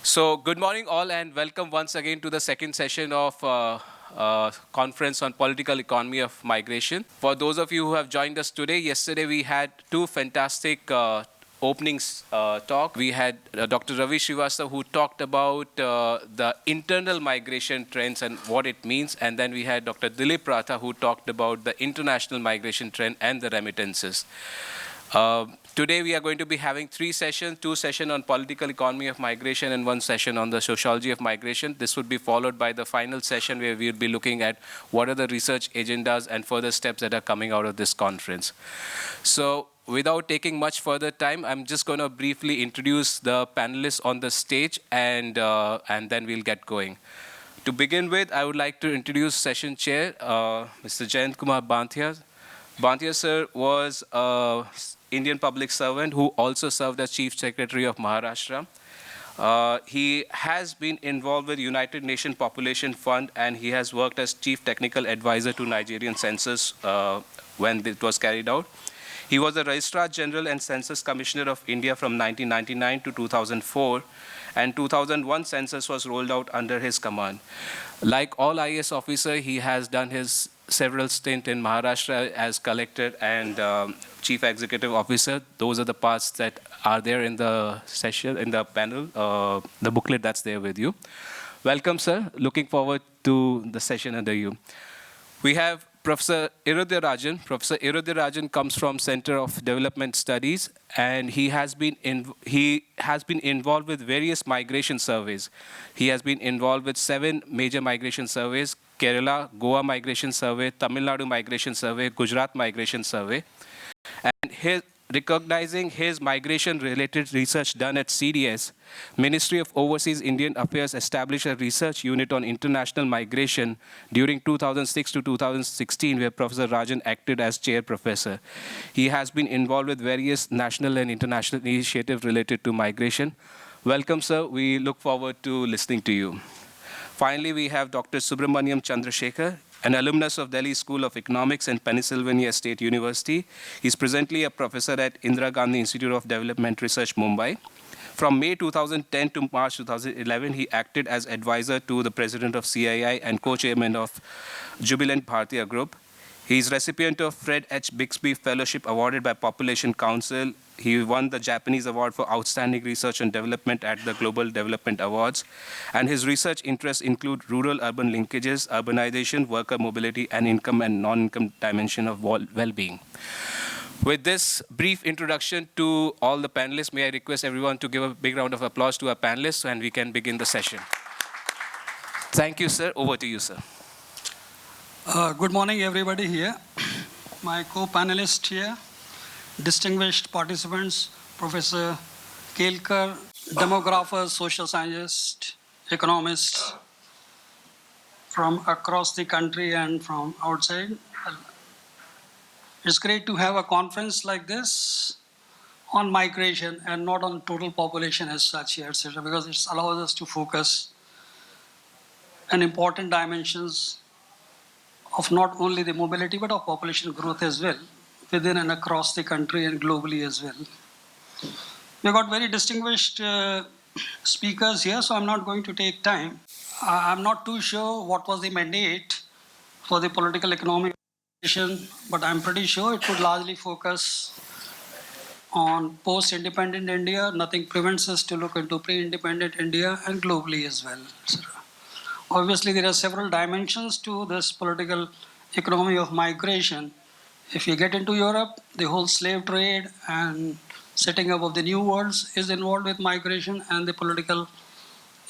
So, good morning, all, and welcome once again to the second session of conference on political economy of migration. For those of you who have joined us today, yesterday we had two fantastic openings talk. We had Dr. Ravi Srivastava who talked about the internal migration trends and what it means, and then we had Dr. Dilip Ratha who talked about the international migration trend and the remittances. Today we are going to be having three sessions, two sessions on political economy of migration and one session on the sociology of migration. This would be followed by the final session where we'll be looking at what are the research agendas and further steps that are coming out of this conference. So without taking much further time, I'm just going to briefly introduce the panelists on the stage and then we'll get going. To begin with, I would like to introduce session chair, Mr. Jayant Kumar Banthia. Banthia sir was an Indian public servant who also served as Chief Secretary of Maharashtra. He has been involved with United Nations Population Fund and he has worked as Chief Technical Advisor to Nigerian Census when it was carried out. He was the Registrar General and Census Commissioner of India from 1999 to 2004, and 2001 census was rolled out under his command. Like all IAS officer, he has done his several stint in Maharashtra as collector and chief executive officer. Those are the parts that are there in the session, in the panel, the booklet that's there with you. Welcome, sir. Looking forward to the session under you. We have Professor Irudya Rajan. Professor Irudya Rajan comes from Center of Development Studies, and he has been involved with various migration surveys. He has been involved with 7 major migration surveys: Kerala, Goa Migration Survey, Tamil Nadu Migration Survey, Gujarat Migration Survey. And recognizing his migration-related research done at CDS, Ministry of Overseas Indian Affairs established a research unit on international migration during 2006 to 2016, where Professor Rajan acted as chair professor. He has been involved with various national and international initiatives related to migration. Welcome, sir. We look forward to listening to you. Finally, we have Dr. Subramaniam Chandrasekhar, an alumnus of Delhi School of Economics and Pennsylvania State University. He's presently a professor at Indira Gandhi Institute of Development Research, Mumbai. From May 2010 to March 2011, he acted as advisor to the president of CII and co-chairman of Jubilant Bharatiya Group. He is recipient of Fred H. Bixby Fellowship awarded by Population Council. He won the Japanese Award for Outstanding Research and Development at the Global Development Awards. And his research interests include rural-urban linkages, urbanization, worker mobility, and income and non-income dimension of well-being. With this brief introduction to all the panelists, may I request everyone to give a big round of applause to our panelists and we can begin the session. Thank you, sir. Over to you, sir. Good morning, everybody here. My co-panelist here, distinguished participants, Professor Kelkar, demographers, social scientists, economists from across the country and from outside. It's great to have a conference like this on migration and not on total population as such here, etc., because it allows us to focus on important dimensions of not only the mobility but of population growth as well, within and across the country and globally as well. We've got very distinguished speakers here, so I'm not going to take time. I'm not too sure what was the mandate for the political economic session, but I'm pretty sure it would largely focus on post-independent India. Nothing prevents us to look into pre-independent India and globally as well, etc. Obviously, there are several dimensions to this political economy of migration. If you get into Europe, the whole slave trade and setting up of the new worlds is involved with migration and the political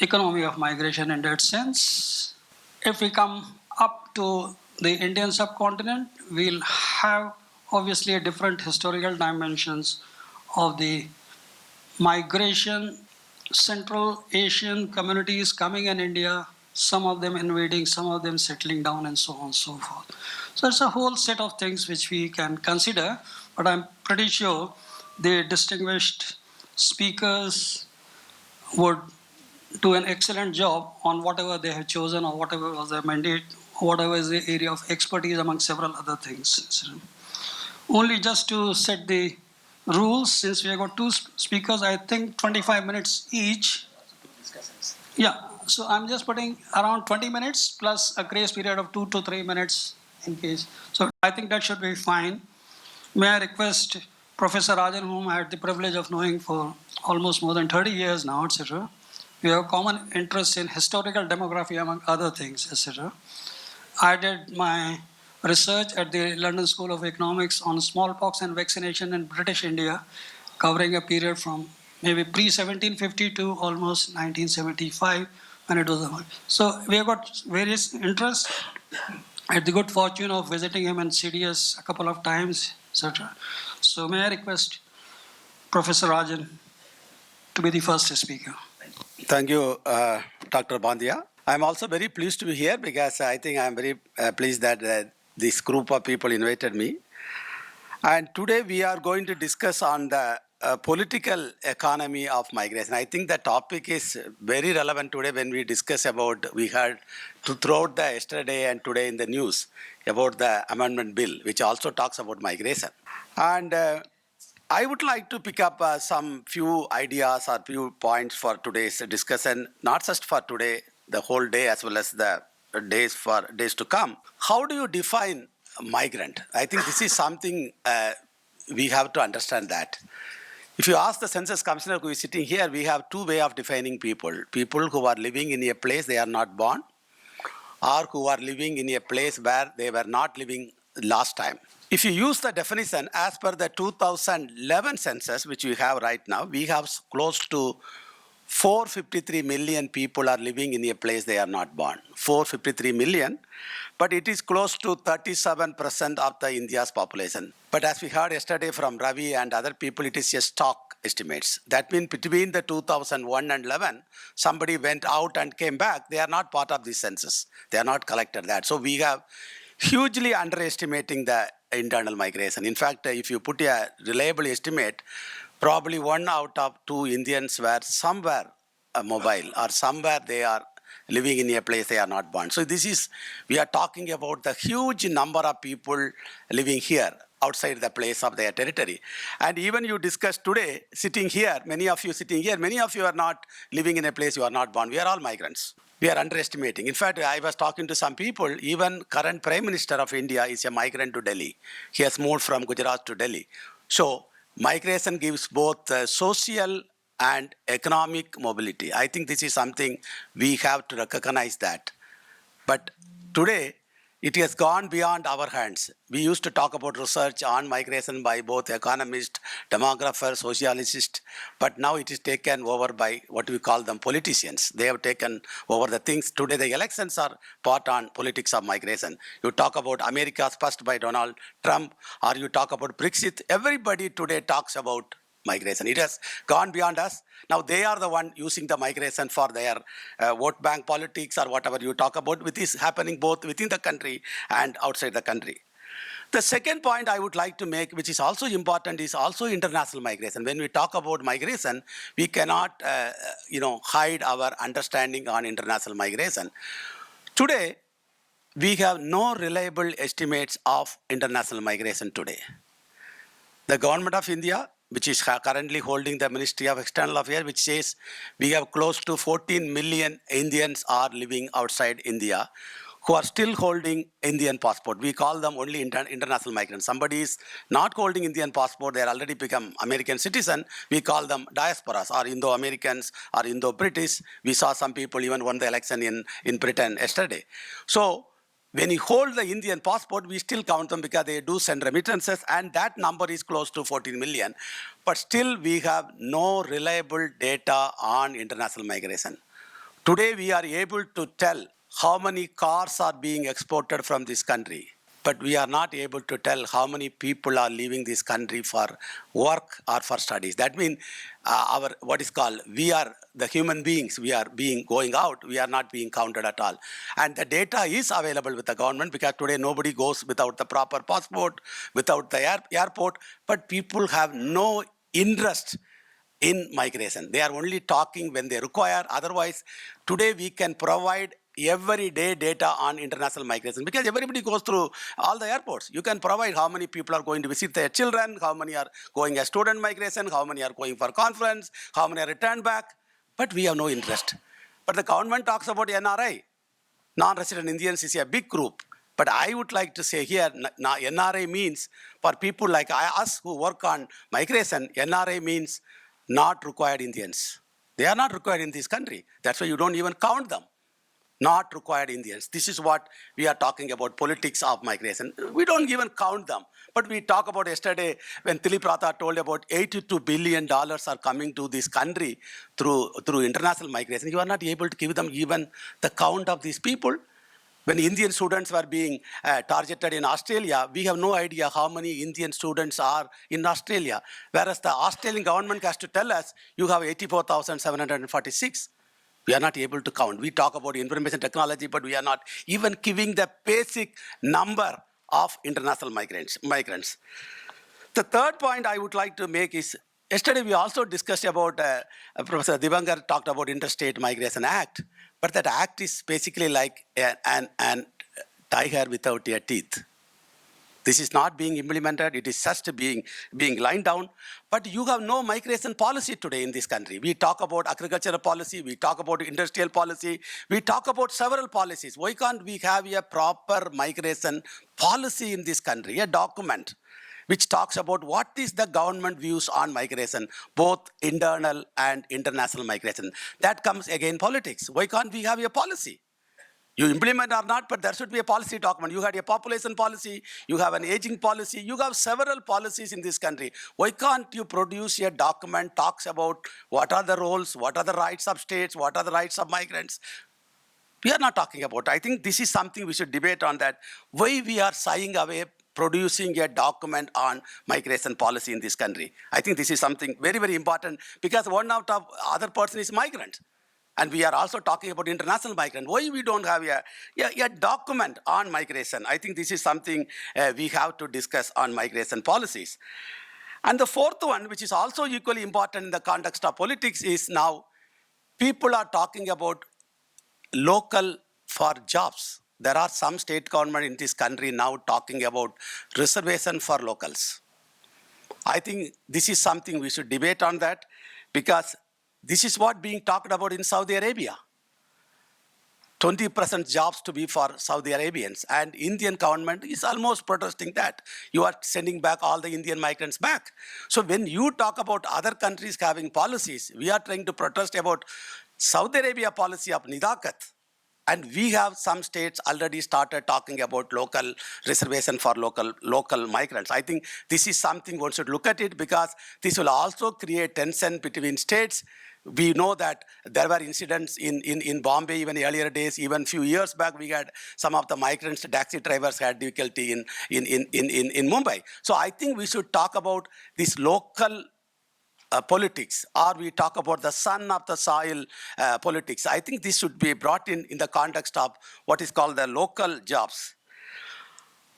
economy of migration in that sense. If we come up to the Indian subcontinent, we'll have obviously a different historical dimensions of the migration, Central Asian communities coming in India, some of them invading, some of them settling down, and so on and so forth. So it's a whole set of things which we can consider, but I'm pretty sure the distinguished speakers would do an excellent job on whatever they have chosen or whatever was their mandate, whatever is the area of expertise among several other things. Only just to set the rules, since we have got two speakers, I think 25 minutes each. discussions. Yeah, so I'm just putting around 20 minutes plus a grace period of 2 to 3 minutes in case. So I think that should be fine. May I request Professor Rajan, whom I had the privilege of knowing for almost more than 30 years now, etc. We have common interest in historical demography, among other things, etc. I did my research at the London School of Economics on smallpox and vaccination in British India, covering a period from maybe pre-1750 to almost 1975 when it was. So we have got various interests. I had the good fortune of visiting him in CDS a couple of times, etc. So may I request Professor Rajan to be the first speaker. Thank you, Dr. Bandia. I'm also very pleased to be here because I think I'm very pleased that this group of people invited me. And today we are going to discuss on the political economy of migration. I think the topic is very relevant today when we discuss about, we heard throughout the yesterday and today in the news about the amendment bill, which also talks about migration. And I would like to pick up some few ideas or few points for today's discussion, not just for today, the whole day as well as the days to come. How do you define migrant? I think this is something we have to understand that. If you ask the census commissioner who is sitting here, we have two ways of defining people. People who are living in a place they are not born, or who are living in a place where they were not living last time. If you use the definition as per the 2011 census, which we have right now, we have close to 453 million people are living in a place they are not born. 453 million, but it is close to 37% of the India's population. But as we heard yesterday from Ravi and other people, it is just stock estimates. That means between the 2001 and 11, somebody went out and came back. They are not part of this census. They are not collected that. So we have hugely underestimating the internal migration. In fact, if you put a reliable estimate, probably 1 out of 2 Indians were somewhere mobile or somewhere they are living in a place they are not born. So we are talking about the huge number of people living here outside the place of their territory. And even you discussed today, sitting here, many of you sitting here, many of you are not living in a place you are not born. We are all migrants. We are underestimating. In fact, I was talking to some people, even current Prime Minister of India is a migrant to Delhi. He has moved from Gujarat to Delhi. So migration gives both social and economic mobility. I think this is something we have to recognize that. But today, it has gone beyond our hands. We used to talk about research on migration by both economists, demographers, sociologists, but now it is taken over by what we call them politicians. They have taken over the things. Today the elections are part on politics of migration. You talk about America's first by Donald Trump, or you talk about Brexit. Everybody today talks about migration. It has gone beyond us. Now they are the one using the migration for their vote bank politics or whatever you talk about, which is happening both within the country and outside the country. The second point I would like to make, which is also important, is also international migration. When we talk about migration, we cannot hide our understanding on international migration. Today, we have no reliable estimates of international migration today. The government of India, which is currently holding the Ministry of External Affairs, which says we have close to 14 million Indians are living outside India who are still holding Indian passport. We call them only international migrants. Somebody is not holding Indian passport, they are already become American citizen. We call them diasporas or Indo-Americans or Indo-British. We saw some people even won the election in Britain yesterday. So when you hold the Indian passport, we still count them because they do send remittances, and that number is close to 14 million. But still, we have no reliable data on international migration. Today, we are able to tell how many cars are being exported from this country, but we are not able to tell how many people are leaving this country for work or for studies. That means we are the human beings, we are going out, we are not being counted at all. And the data is available with the government because today nobody goes without the proper passport, without the airport, but people have no interest in migration. They are only talking when they require. Otherwise, today we can provide everyday data on international migration because everybody goes through all the airports. You can provide how many people are going to visit their children, how many are going as student migration, how many are going for conference, how many are returned back, but we have no interest. But the government talks about NRI. Non-resident Indians is a big group. But I would like to say here, NRI means for people like us who work on migration, NRI means not required Indians. They are not required in this country. That's why you don't even count them. Not required Indians. This is what we are talking about, politics of migration. We don't even count them. But we talk about yesterday when Dilip Ratha told about $82 billion are coming to this country through international migration. You are not able to give them even the count of these people. When Indian students were being targeted in Australia, we have no idea how many Indian students are in Australia. Whereas the Australian government has to tell us, you have 84,746. We are not able to count. We talk about information technology, but we are not even giving the basic number of international migrants. The third point I would like to make is, yesterday we also discussed about, Professor Dibankar talked about Interstate Migration Act, but that act is basically like an tiger without a teeth. This is not being implemented. It is just being lined down. But you have no migration policy today in this country. We talk about agricultural policy. We talk about industrial policy. We talk about several policies. Why can't we have a proper migration policy in this country, a document which talks about what is the government views on migration, both internal and international migration? That comes again politics. Why can't we have a policy? You implement or not, but there should be a policy document. You had a population policy, you have an aging policy, you have several policies in this country. Why can't you produce a document talks about what are the roles, what are the rights of states, what are the rights of migrants? We are not talking about. I think this is something we should debate on, that why we are shying away producing a document on migration policy in this country. I think this is something very, very important, because one out of other person is migrant. And we are also talking about international migrant. Why we don't have a document on migration? I think this is something we have to discuss on migration policies. And the fourth one, which is also equally important in the context of politics, is now people are talking about local for jobs. There are some state government in this country now talking about reservation for locals. I think this is something we should debate on that, because this is what being talked about in Saudi Arabia. 20% jobs to be for Saudi Arabians, and Indian government is almost protesting that. You are sending back all the Indian migrants back. So when you talk about other countries having policies, we are trying to protest about Saudi Arabia policy of Nidakat. And we have some states already started talking about local reservation for local migrants. I think this is something one should look at it, because this will also create tension between states. We know that there were incidents in Bombay even earlier days, even few years back. We had some of the migrants, taxi drivers had difficulty in Mumbai. So I think we should talk about this local politics, or we talk about the son of the soil politics. I think this should be brought in the context of what is called the local jobs.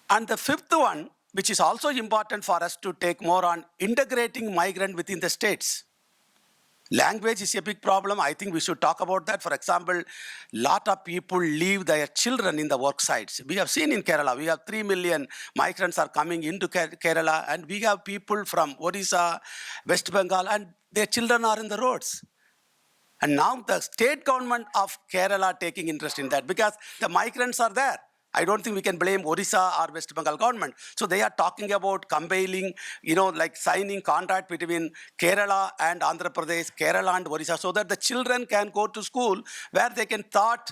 And the fifth one, which is also important for us to take more on, integrating migrant within the states. Language is a big problem. I think we should talk about that. For example, a lot of people leave their children in the work sites. We have seen in Kerala, we have 3 million migrants are coming into Kerala, and we have people from Odisha, West Bengal, and their children are in the roads. And now the state government of Kerala taking interest in that, because the migrants are there. I don't think we can blame Odisha or West Bengal government. So they are talking about compiling, like signing contract between Kerala and Andhra Pradesh, Kerala and Odisha, so that the children can go to school where they can taught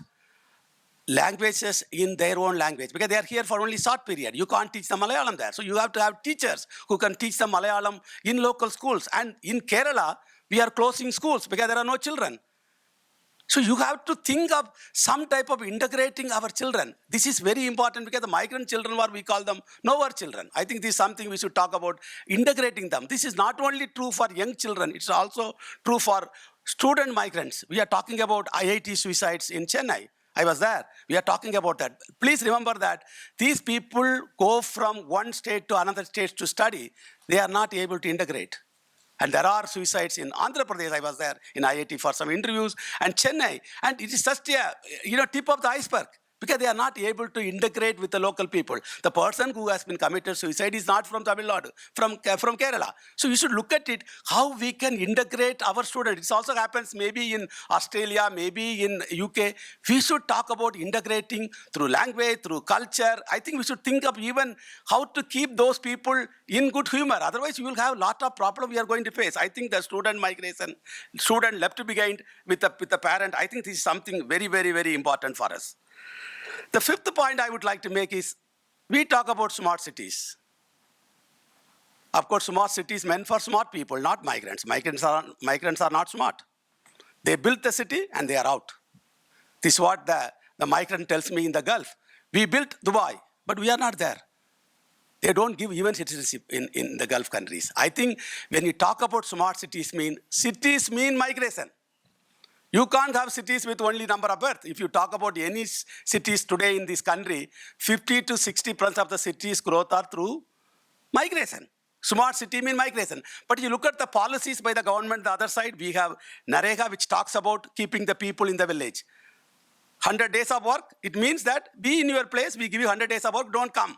languages in their own language, because they are here for only short period. You can't teach them Malayalam there. So you have to have teachers who can teach them Malayalam in local schools. And in Kerala, we are closing schools because there are no children. So you have to think of some type of integrating our children. This is very important, because the migrant children, what we call them, nowhere children. I think this is something we should talk about, integrating them. This is not only true for young children, it's also true for student migrants. We are talking about IIT suicides in Chennai. I was there. We are talking about that. Please remember that these people go from one state to another state to study. They are not able to integrate. And there are suicides in Andhra Pradesh. I was there in IIT for some interviews, and Chennai. And it is just a tip of the iceberg. because they are not able to integrate with the local people. The person who has been committed suicide is not from Tamil Nadu, from Kerala. So you should look at it, how we can integrate our students. It also happens maybe in Australia, maybe in UK. We should talk about integrating through language, through culture. I think we should think of even how to keep those people in good humor. Otherwise, you will have a lot of problems we are going to face. I think the student migration, student left behind with the parent, I think this is something very, very, very important for us. The fifth point I would like to make is, we talk about smart cities. Of course, smart cities meant for smart people, not migrants. Migrants are not smart. They built the city and they are out. This is what the migrant tells me in the Gulf. We built Dubai, but we are not there. They don't give even citizenship in the Gulf countries. I think when you talk about smart cities mean migration. You can't have cities with only number of birth. If you talk about any cities today in this country, 50 to 60% of the cities' growth are through migration. Smart city means migration. But you look at the policies by the government, the other side, we have Narega, which talks about keeping the people in the village. 100 days of work, it means that be in your place, we give you 100 days of work, don't come.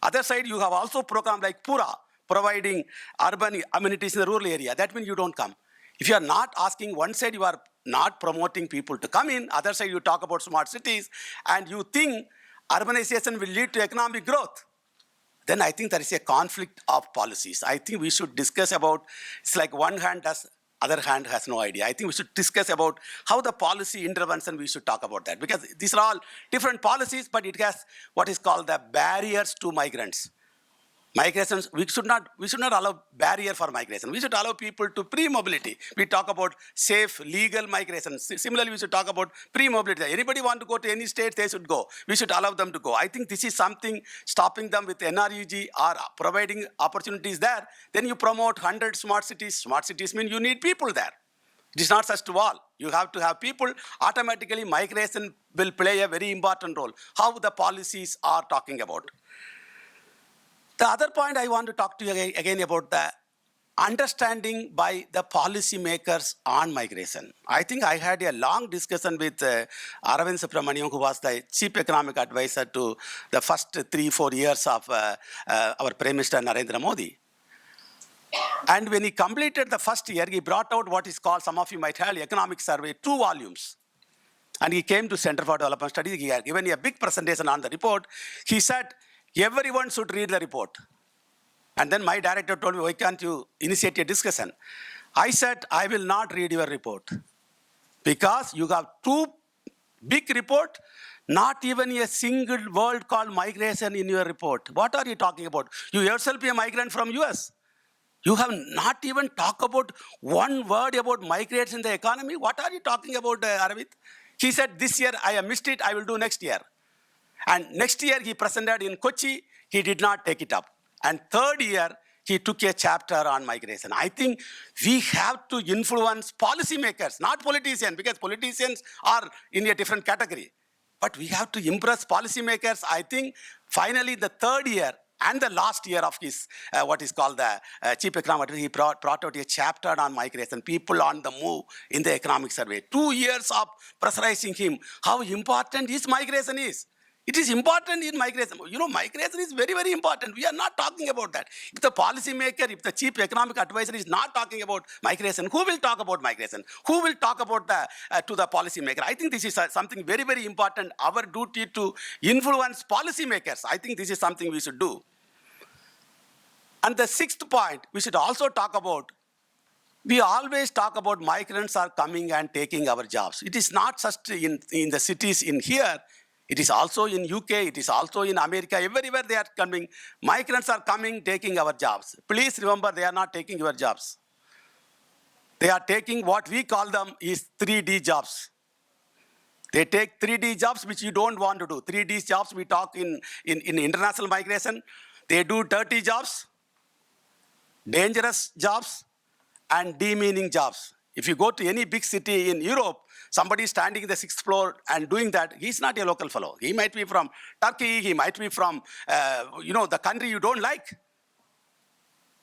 Other side, you have also program like Pura, providing urban amenities in the rural area. That means you don't come. If you are not asking, one side you are not promoting people to come in, other side you talk about smart cities, and you think urbanization will lead to economic growth, then I think there is a conflict of policies. I think we should discuss about, it's like one hand does, other hand has no idea. I think we should discuss about how the policy intervention, we should talk about that. Because these are all different policies, but it has what is called the barriers to migrants. Migrations, we should not allow barrier for migration. We should allow people to pre-mobility. We talk about safe, legal migration. Similarly, we should talk about pre-mobility. Anybody want to go to any state, they should go. We should allow them to go. I think this is something stopping them with NREG or providing opportunities there. Then you promote 100 smart cities. Smart cities mean you need people there. It is not such to all. You have to have people. Automatically, migration will play a very important role. How the policies are talking about. The other point I want to talk to you again about the understanding by the policy makers on migration. I think I had a long discussion with Aravind Subramanian, who was the chief economic advisor to the first 3-4 years of our Prime Minister Narendra Modi. And when he completed the first year, he brought out what is called, some of you might have, economic survey, 2 volumes. And he came to Center for Development Studies. He had given a big presentation on the report. He said, everyone should read the report. And then my director told me, why can't you initiate a discussion? I said, I will not read your report. Because you have 2 big reports, not even a single word called migration in your report. What are you talking about? You yourself be a migrant from US. You have not even talked about one word about migrants in the economy. What are you talking about, Aravind? He said, this year I have missed it, I will do next year. And next year he presented in Kochi, he did not take it up. And third year, he took a chapter on migration. I think we have to influence policymakers, not politicians, because politicians are in a different category. But we have to impress policymakers. I think finally the third year and the last year of his, what is called the chief economic, he brought out a chapter on migration, people on the move in the economic survey. 2 years of pressurizing him, how important his migration is. It is important in migration. You know, migration is very, very important. We are not talking about that. If the policymaker, if the chief economic advisor is not talking about migration, who will talk about migration? Who will talk about to the policymaker? I think this is something very, very important. Our duty to influence policymakers. I think this is something we should do. And the 6th point, we should also talk about, we always talk about migrants are coming and taking our jobs. It is not just in the cities in here. It is also in UK, it is also in America, everywhere they are coming. Migrants are coming, taking our jobs. Please remember, they are not taking your jobs. They are taking what we call them is 3D jobs. They take 3D jobs which you don't want to do. 3D jobs we talk in international migration. They do dirty jobs, dangerous jobs, and demeaning jobs. If you go to any big city in Europe, somebody standing in the 6th floor and doing that, he's not a local fellow. He might be from Turkey, he might be from, the country you don't like.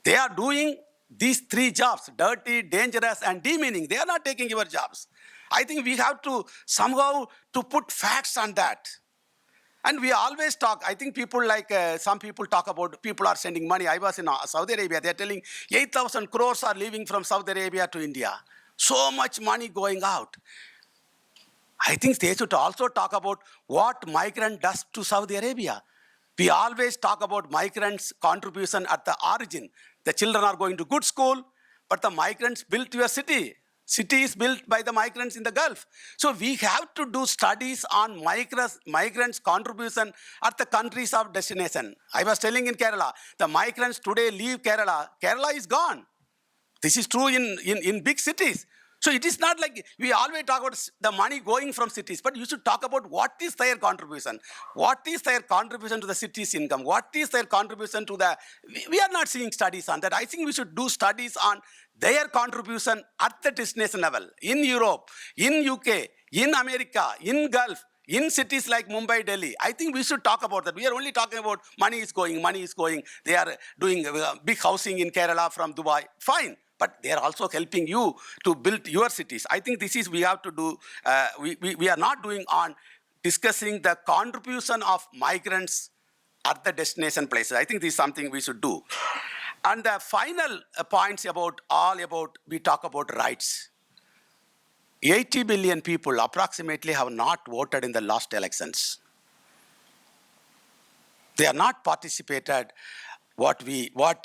They are doing these 3 jobs, dirty, dangerous, and demeaning. They are not taking your jobs. I think we have to somehow to put facts on that. And we always talk, I think people like, some people talk about people are sending money. I was in Saudi Arabia, they're telling 8,000 crores are leaving from Saudi Arabia to India. So much money going out. I think they should also talk about what migrant does to Saudi Arabia. We always talk about migrants' contribution at the origin. The children are going to good school, but the migrants built your city. City is built by the migrants in the Gulf. So we have to do studies on migrants' contribution at the countries of destination. I was telling in Kerala, the migrants today leave Kerala. Kerala is gone. This is true in big cities. So it is not like we always talk about the money going from cities, but you should talk about what is their contribution. What is their contribution to the city's income? What is their contribution to the... We are not seeing studies on that. I think we should do studies on their contribution at the destination level, in Europe, in UK, in America, in Gulf, in cities like Mumbai, Delhi. I think we should talk about that. We are only talking about money is going. They are doing big housing in Kerala from Dubai. Fine. But they are also helping you to build your cities. I think this is we have to do, we are not doing on discussing the contribution of migrants at the destination places. I think this is something we should do. And the final points we talk about rights. 80 billion people approximately have not voted in the last elections. They are not participated. What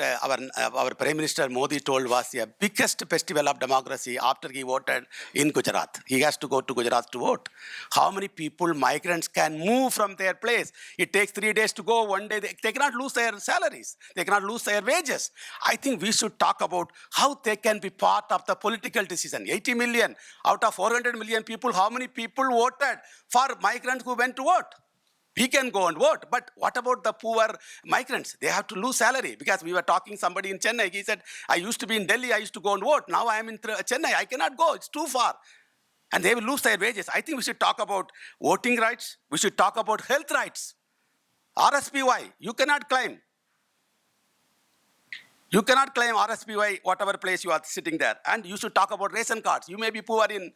our Prime Minister Modi told was the biggest festival of democracy after he voted in Gujarat. He has to go to Gujarat to vote. How many people, migrants, can move from their place? It takes 3 days to go, 1 day. They cannot lose their salaries. They cannot lose their wages. I think we should talk about how they can be part of the political decision. 80 million out of 400 million people, how many people voted for migrants who went to vote? We can go and vote, but what about the poor migrants? They have to lose salary because we were talking somebody in Chennai. He said, I used to be in Delhi, I used to go and vote. Now I am in Chennai, I cannot go, it's too far. And they will lose their wages. I think we should talk about voting rights. We should talk about health rights. RSPY, you cannot claim. You cannot claim RSPY, whatever place you are sitting there. And you should talk about ration cards. You may be poor in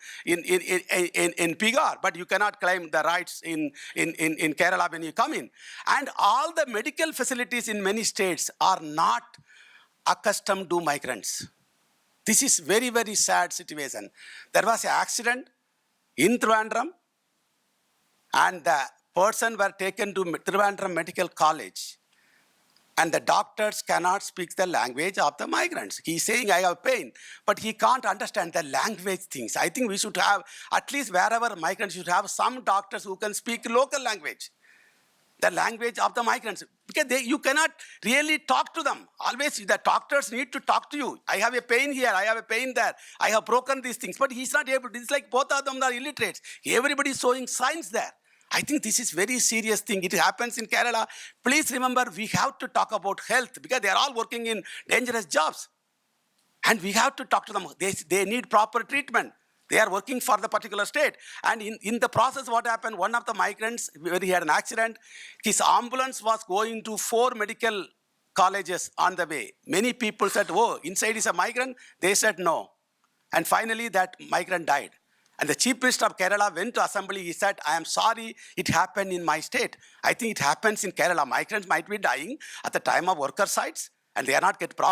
Pigar, but you cannot claim the rights in Kerala when you come in. And all the medical facilities in many states are not accustomed to migrants. This is very, very sad situation. There was an accident in Trivandrum, and the person were taken to Trivandrum Medical College. And the doctors cannot speak the language of the migrants. He's saying, I have pain, but he can't understand the language things. I think we should have, at least wherever migrants, should have some doctors who can speak local language, the language of the migrants. Because you cannot really talk to them. Always the doctors need to talk to you. I have a pain here, I have a pain there, I have broken these things, but he's not able to. It's like both of them are illiterates. Everybody is showing signs there. I think this is very serious thing. It happens in Kerala. Please remember, we have to talk about health because they are all working in dangerous jobs. And we have to talk to them. They need proper treatment. They are working for the particular state. And in the process, what happened, one of the migrants, when he had an accident, his ambulance was going to 4 medical colleges on the way. Many people said, oh, inside is a migrant. They said no. And finally, that migrant died. And the Chief Minister of Kerala went to assembly. He said, I am sorry, it happened in my state. I think it happens in Kerala. Migrants might be dying at the time of worker sites, and they are not get